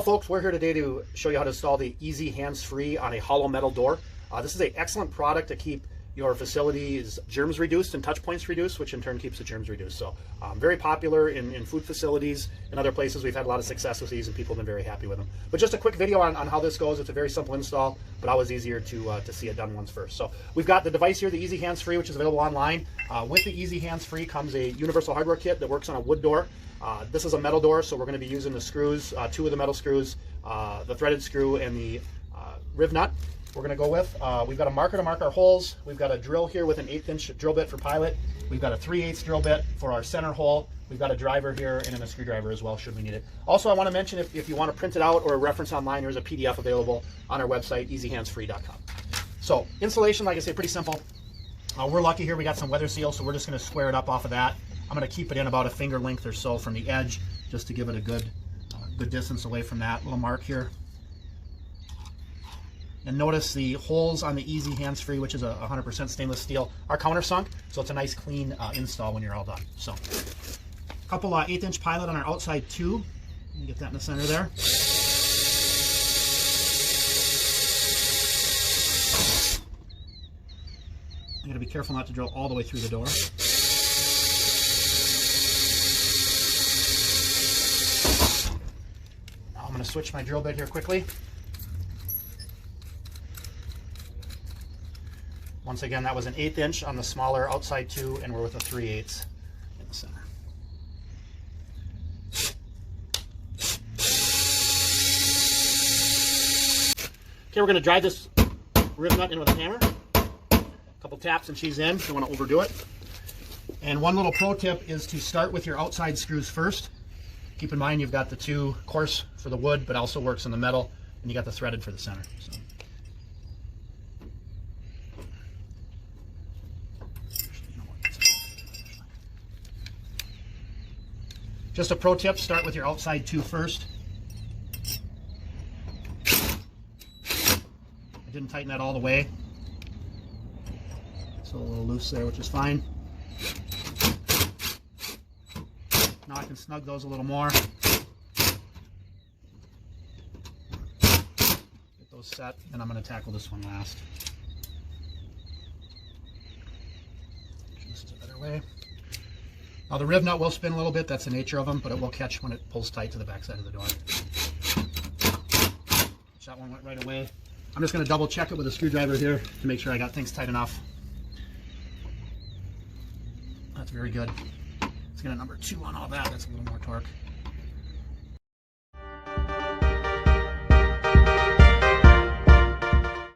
folks, we're here today to show you how to install the Easy Hands-Free on a hollow metal door. This is an excellent product to keep your facility's germs reduced and touch points reduced, which in turn keeps the germs reduced. So very popular in food facilities and other places. We've had a lot of success with these and people have been very happy with them. But just a quick video on how this goes. It's a very simple install, but always easier to see it done once first. So we've got the device here, the Easy Hands-Free, which is available online. With the Easy Hands-Free comes a universal hardware kit that works on a wood door. This is a metal door, so we're going to be using the screws, 2 of the metal screws, the threaded screw, and the riv nut. We're going to go with, we've got a marker to mark our holes. We've got a drill here with an 1/8 inch drill bit for pilot. We've got a 3/8 drill bit for our center hole. We've got a driver here and then a screwdriver as well, should we need it. Also, I want to mention if you want to print it out or a reference online, there's a PDF available on our website, easyhandsfree.com. So installation, like I say, pretty simple. We're lucky here, we got some weather seal, so we're just going to square it up off of that. I'm going to keep it in about a finger length or so from the edge, just to give it a good distance away from that little mark here. And notice the holes on the Easy Hands-Free, which is a 100% stainless steel, are countersunk, so it's a nice clean install when you're all done. So, a couple 1/8 inch pilot on our outside tube. Get that in the center there. You gotta be careful not to drill all the way through the door. Now I'm gonna switch my drill bit here quickly. Once again, that was an 1/8 inch on the smaller outside tube, and we're with a 3/8 in the center. Okay, we're going to drive this riv nut in with a hammer. A couple taps and she's in. Don't want to overdo it. And one little pro tip is to start with your outside screws first. Keep in mind you've got the 2 coarse for the wood, but also works in the metal, and you got the threaded for the center. So. Just a pro tip, start with your outside 2 first. I didn't tighten that all the way. It's a little loose there, which is fine. Now I can snug those a little more. Get those set, and I'm going to tackle this one last. This is a better way. Now the riv nut will spin a little bit, that's the nature of them, but it will catch when it pulls tight to the back side of the door. That one went right away. I'm just going to double check it with a screwdriver here to make sure I got things tight enough. That's very good. Let's get a number 2 on all that, that's a little more torque.